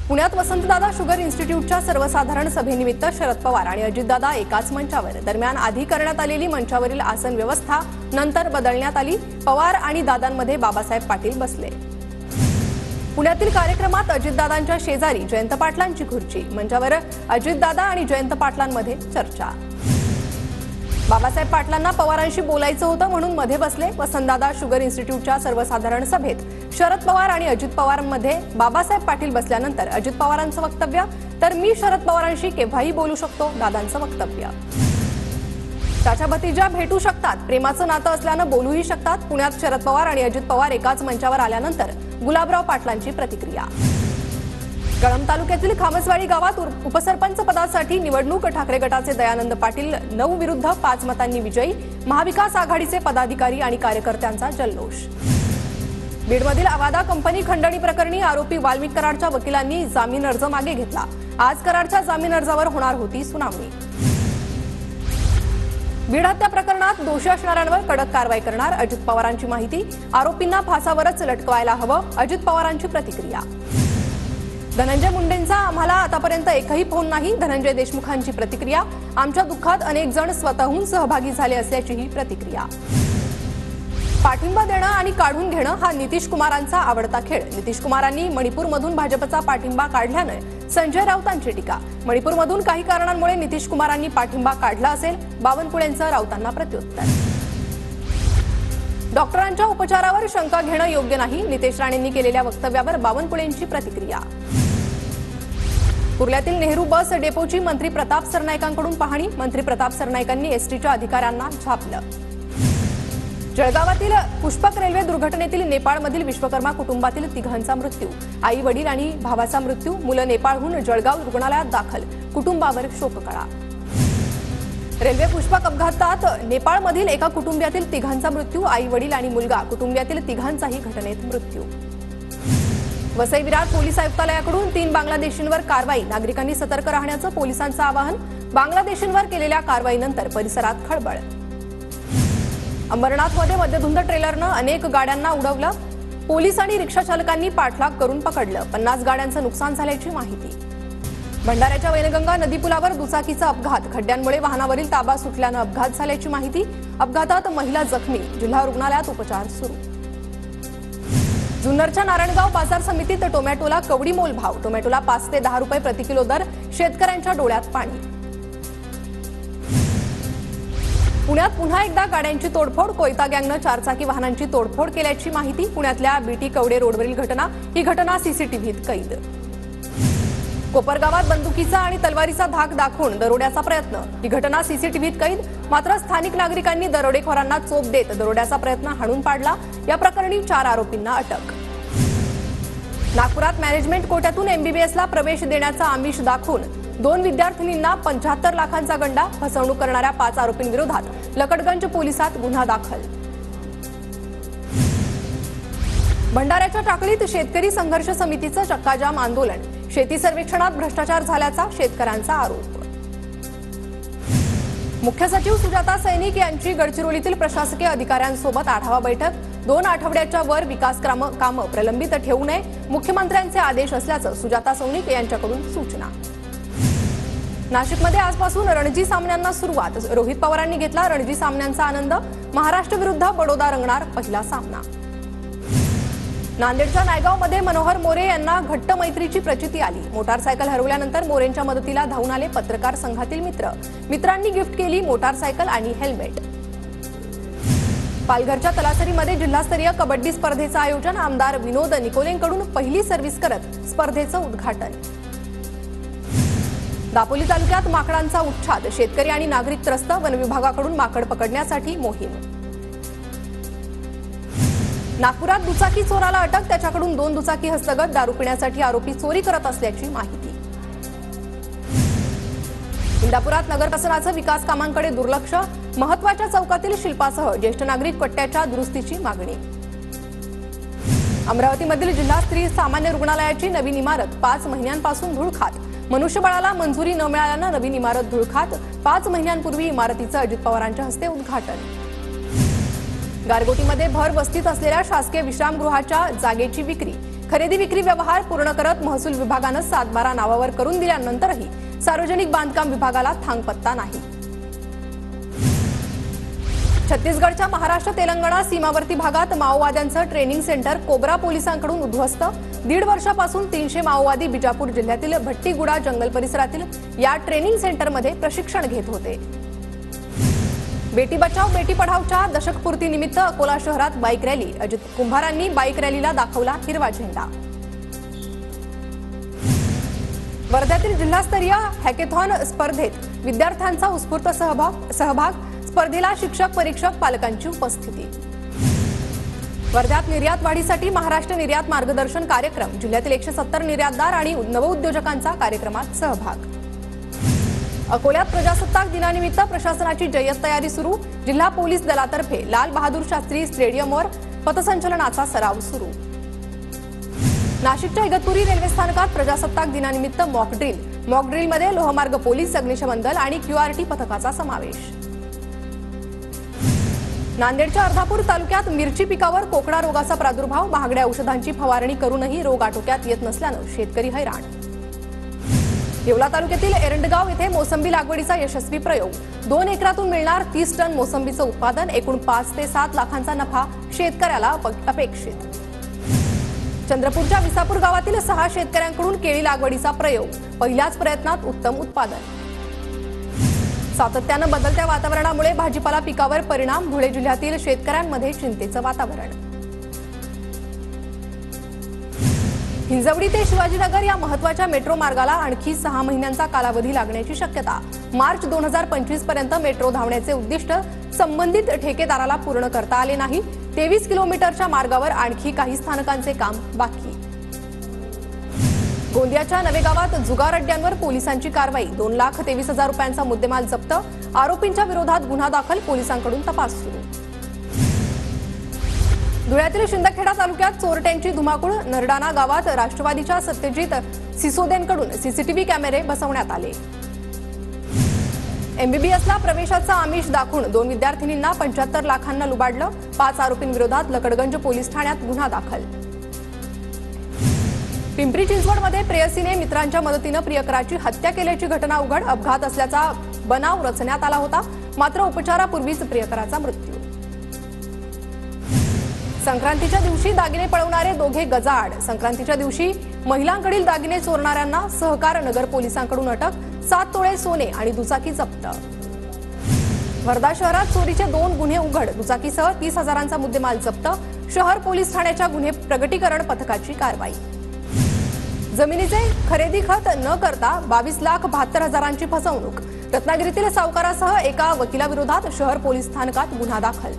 पुण्यात वसंतदादा शुगर इन्स्टिट्यूटच्या सर्वसाधारण सभेनिमित्त शरद पवार आणि अजितदादा एकाच मंचावर। दरम्यान आधी करण्यात आलेली मंचावरील आसन व्यवस्था नंतर बदलण्यात आली। पवार आणि दादांमध्ये बाबासाहेब पाटील बसले। पुण्यातील कार्यक्रमात अजितदादांच्या शेजारी जयंत पाटलांची खुर्ची। मंचावर अजितदादा आणि जयंत पाटलांमध्ये चर्चा। बाबासाहेब पाटलांना पवारांशी बोलायचं होतं म्हणून मध्ये बसले। वसंतदादा शुगर इन्स्टिट्यूटच्या सर्वसाधारण सभेत शरद पवार आणि अजित पवारांमध्ये बाबासाहेब पाटील बसल्यानंतर अजित पवारांचं वक्तव्य, तर मी शरद पवारांशी केव्हाही बोलू शकतो, दादांचं वक्तव्य। त्याच्या भतीजा भेटू शकतात, प्रेमाचं नातं असल्यानं बोलूही शकतात। पुण्यात शरद पवार आणि अजित पवार एकाच मंचावर आल्यानंतर गुलाबराव पाटलांची प्रतिक्रिया। कळंब तालुक्यातील खामसवाडी गावात उपसरपंच पदासाठी निवडणूक ठाकरे गटाचे दयानंद पाटील 9 विरुद्ध 5 मतांनी विजयी। महाविकास आघाडीचे पदाधिकारी आणि कार्यकर्त्यांचा जल्लोष। बीडमधील अवादा कंपनी खंडणी प्रकरणी आरोपी वाल्मिक कराडच्या वकिलांनी जामीन अर्ज मागे घेतला। आज कराडच्या जामीन अर्जावर होणार होती सुनावणी। बीड हत्या प्रकरणात दोषी असणाऱ्यांवर कडक कारवाई करणार, अजित पवारांची माहिती। आरोपींना फासावरच लटकवायला हवं, अजित पवारांची प्रतिक्रिया। धनंजय मुंडेंचा आम्हाला आतापर्यंत एकही फोन नाही, धनंजय देशमुखांची प्रतिक्रिया। आमच्या दुःखात अनेक जण स्वतःहून सहभागी झाले असल्याचीही प्रतिक्रिया। पाठिंबा देणं आणि काढून घेणं हा नितीश कुमारांचा आवडता खेळ। नितीश कुमारांनी मणिपूरमधून भाजपचा पाठिंबा काढल्यानं संजय राऊतांची टीका। मणिपूरमधून काही कारणांमुळे नितीश कुमारांनी पाठिंबा काढला असेल, बावनकुळेंचं राऊतांना प्रत्युत्तर। डॉक्टरांच्या उपचारावर शंका घेणं योग्य नाही, नितेश राणेंनी केलेल्या वक्तव्यावर बावनकुळेंची प्रतिक्रिया। कुर्ल्यातील नेहरू बस डेपोची मंत्री प्रताप सरनाईकांकडून पाहणी। मंत्री प्रताप सरनाईकांनी एसटीच्या अधिकाऱ्यांना झापलं। जळगावातील पुष्पक रेल्वे दुर्घटनेतील नेपाळमधील विश्वकर्मा कुटुंबातील 3घांचा मृत्यू। आई वडील आणि भावाचा मृत्यू। मुलं नेपाळहून जळगाव रुग्णालयात दाखल, कुटुंबावर शोककळा। रेल्वे पुष्पक अपघातात नेपाळमधील एका कुटुंबातील 3घांचा मृत्यू। आई वडील आणि मुलगा कुटुंबातील 3घांचाही घटनेत मृत्यू। वसई विरार पोलीस आयुक्तालयाकडून 3 बांगलादेशींवर कारवाई। नागरिकांनी सतर्क राहण्याचं पोलिसांचं आवाहन। बांगलादेशींवर केलेल्या कारवाईनंतर परिसरात खळबळ। अंबरनाथमध्ये मध्यधुंद ट्रेलरनं अनेक गाड्यांना उडवलं। पोलीस आणि रिक्षा चालकांनी पाठलाग करून पकडलं। 50 गाड्यांचं नुकसान झाल्याची माहिती। भंडाऱ्याच्या वैनगंगा नदीपुलावर दुचाकीचा अपघात। खड्ड्यांमुळे वाहनावरील ताबा सुटल्यानं अपघात झाल्याची माहिती। अपघातात महिला जखमी, जिल्हा रुग्णालयात उपचार सुरू। जुन्नरच्या नारायणगाव बाजार समितीत टोमॅटोला कवडी मोल भाव। टोमॅटोला 5 ते 10 रुपये प्रति किलो दर। शेतकऱ्यांच्या डोळ्यात पाणी। पुण्यात पुन्हा एकदा गाड्यांची तोडफोड। कोयता गँगनं 4 चाकी वाहनांची तोडफोड केल्याची माहिती। पुण्यातल्या बीटी कवडे रोडवरील घटना। ही घटना सीसीटीव्हीत कैद। कोपरगावात बंदुकीचा आणि तलवारीचा धाक दाखवून दरोड्याचा प्रयत्न। ही घटना सीसीटीव्हीत कैद। मात्र स्थानिक नागरिकांनी दरोडेखोरांना चोप देत दरोड्याचा प्रयत्न हाणून पाडला। या प्रकरणी 4 आरोपींना अटक। नागपुरात मॅनेजमेंट कोट्यातून एमबीबीएसला प्रवेश देण्याचा आमिष दाखवून 2 विद्यार्थिनींना 75 लाखांचा गंडा। फसवणूक करणाऱ्या 5 आरोपींविरोधात लकडगंज पोलिसात गुन्हा दाखल। भंडाऱ्याच्या टाकळीत शेतकरी संघर्ष समितीचं चक्काजाम आंदोलन। शेती सर्वेक्षणात भ्रष्टाचार झाल्याचा शेतकऱ्यांचा आरोप। मुख्य सचिव सुजाता सैनिक यांची गडचिरोलीतील प्रशासकीय अधिकाऱ्यांसोबत आढावा बैठक। 2 आठवड्याच्या वर विकास कामं प्रलंबित ठेवू नये, मुख्यमंत्र्यांचे आदेश असल्याचं सुजाता सैनिक यांच्याकडून सूचना। नाशिकमध्ये आजपासून रणजी सामन्यांना सुरुवात। रोहित पवारांनी घेतला रणजी सामन्यांचा आनंद। महाराष्ट्र विरुद्ध बडोदा रंगणार पहिला सामना। नांदेडच्या नायगावमध्ये मनोहर मोरे यांना घट्ट मैत्रीची प्रचिती आली। मोटारसायकल हरवल्यानंतर मोरेंच्या मदतीला धावून आले पत्रकार संघातील मित्र। मित्रांनी गिफ्ट केली मोटारसायकल आणि हेल्मेट। पालघरच्या तलासरीमध्ये जिल्हास्तरीय कबड्डी स्पर्धेचं आयोजन। आमदार विनोद निकोलेंकडून पहिली सर्व्हिस करत स्पर्धेचं उद्घाटन। दापोली तालुक्यात माकडांचा उच्छाद। शेतकरी आणि नागरिक त्रस्त। वन विभागाकडून माकड पकडण्यासाठी मोहीम। नागपुरात दुचाकी चोराला अटक। त्याच्याकडून 2 दुचाकी हस्तगत। दारू पिण्यासाठी आरोपी चोरी करत असल्याची माहिती। इंदापुरात नगरकसनाचं विकास कामांकडे दुर्लक्ष। महत्वाच्या चौकातील शिल्पासह ज्येष्ठ नागरिक कट्ट्याच्या दुरुस्तीची मागणी। अमरावतीमधील जिल्हा स्त्री सामान्य रुग्णालयाची नवीन इमारत 5 महिन्यांपासून धुळखात। मनुष्यबळाला मंजुरी न मिळाल्यानं नवीन इमारत धुळखात। 5 महिन्यांपूर्वी इमारतीचं अजित पवारांच्या हस्ते उद्घाटन। गारगोटीमध्ये भर वस्तीत असलेल्या शासकीय विश्रामगृहाच्या जागेची विक्री। खरेदी विक्री व्यवहार पूर्ण करत महसूल विभागानं 7/12 नावावर करून दिल्यानंतरही सार्वजनिक बांधकाम विभागाला थांगपत्ता नाही। छत्तीसगडच्या महाराष्ट्र तेलंगणा सीमावर्ती भागात माओवाद्यांचं ट्रेनिंग सेंटर कोबरा पोलिसांकडून उद्ध्वस्त। 1.5 वर्षापासून 300 माओवादी बिजापूर जिल्ह्यातील भट्टीगुडा जंगल परिसरातील या ट्रेनिंग सेंटरमध्ये प्रशिक्षण घेत होते। बेटी बचाओ बेटी पढाओच्या दशकपूर्ती निमित्त अकोला शहरात बाईक रॅली। अजित कुंभारांनी बाईक रॅलीला दाखवला हिरवा झेंडा। वर्ध्यातील जिल्हास्तरीय हॅकेथॉन स्पर्धेत विद्यार्थ्यांचा उत्स्फूर्त सहभाग। स्पर्धेला शिक्षक परीक्षक पालकांची उपस्थिती। वर्ध्यात निर्यात वाढीसाठी महाराष्ट्र निर्यात मार्गदर्शन कार्यक्रम। जिल्ह्यातील 170 निर्यातदार आणि नवउद्योजकांचा कार्यक्रमात सहभाग। अकोल्यात प्रजासत्ताक दिनानिमित्त प्रशासनाची जय्यत तयारी सुरू। जिल्हा पोलीस दलातर्फे लाल बहादूर शास्त्री स्टेडियमवर पथसंचलनाचा सराव सुरू। नाशिकच्या इगतपुरी रेल्वे स्थानकात प्रजासत्ताक दिनानिमित्त मॉक ड्रिलमध्ये लोहमार्ग पोलीस, अग्निशमन दल आणि QRT पथकाचा समावेश। नांदेडच्या अर्धापूर तालुक्यात मिरची पिकावर कोकडा रोगाचा प्रादुर्भाव। महागड्या औषधांची फवारणी करूनही रोग आटोक्यात येत नसल्यानं शेतकरी हैराण। येवला तालुक्यातील एरंडगाव येथे मोसंबी लागवडीचा यशस्वी प्रयोग। 2 एकरातून मिळणार 30 टन मोसंबीचं उत्पादन। एकूण 5 ते 7 लाखांचा नफा शेतकऱ्याला अपेक्षित। चंद्रपूरच्या विसापूर गावातील 6 शेतकऱ्यांकडून केळी लागवडीचा प्रयोग। पहिल्याच प्रयत्नात उत्तम उत्पादन। सातत्यानं बदलत्या वातावरणामुळे भाजीपाला पिकावर परिणाम। धुळे जिल्ह्यातील शेतकऱ्यांमध्ये चिंतेचं वातावरण। हिंजवडी ते शिवाजीनगर या महत्त्वाच्या मेट्रो मार्गाला आणखी 6 महिन्यांचा कालावधी लागण्याची शक्यता। मार्च 2025 पर्यंत मेट्रो धावण्याचे उद्दिष्ट संबंधित ठेकेदाराला पूर्ण करता आले नाही। 23 किलोमीटरच्या मार्गावर आणखी काही स्थानकांचे काम बाकी। गोंदियाच्या नवेगावात जुगार अड्ड्यांवर पोलिसांची कारवाई। 2,23,000 रुपयांचा मुद्देमाल जप्त। आरोपींच्या विरोधात गुन्हा दाखल। पोलिसांकडून तपास सुरू। धुळ्यातील शिंदखेडा तालुक्यात चोरट्यांची धुमाकूळ। नरडाणा गावात राष्ट्रवादीच्या सत्यजित सिसोदेंकडून सीसीटीव्ही कॅमेरे बसवण्यात आले। MBBSला प्रवेशाचा आमिष दाखवून 2 विद्यार्थिनींना 75 लाखांना लुबाडलं। 5 आरोपींविरोधात लकडगंज पोलीस ठाण्यात गुन्हा दाखल। पिंपरी चिंचवडमध्ये प्रेयसीने मित्रांच्या मदतीनं प्रियकराची हत्या केल्याची घटना उघड। अपघात असल्याचा बनाव रचण्यात आला होता, मात्र उपचारापूर्वीच प्रियकराचा मृत्यू। संक्रांतीच्या दिवशी दागिने पळवणारे दोघे गजाआड। संक्रांतीच्या दिवशी महिलांकडील दागिने चोरणाऱ्यांना सहकार नगर पोलिसांकडून अटक। 7 तोळे सोने आणि दुचाकी जप्त। वर्धा शहरात चोरीचे 2 गुन्हे उघड। दुचाकीसह 30,000चा मुद्देमाल जप्त। शहर पोलीस ठाण्याच्या गुन्हे प्रगटीकरण पथकाची कारवाई। जमिनीचे खरेदी खत न करता 22,72,000ची फसवणूक। रत्नागिरीतील सावकारासह एका वकिलाविरोधात शहर पोलीस स्थानकात गुन्हा दाखल।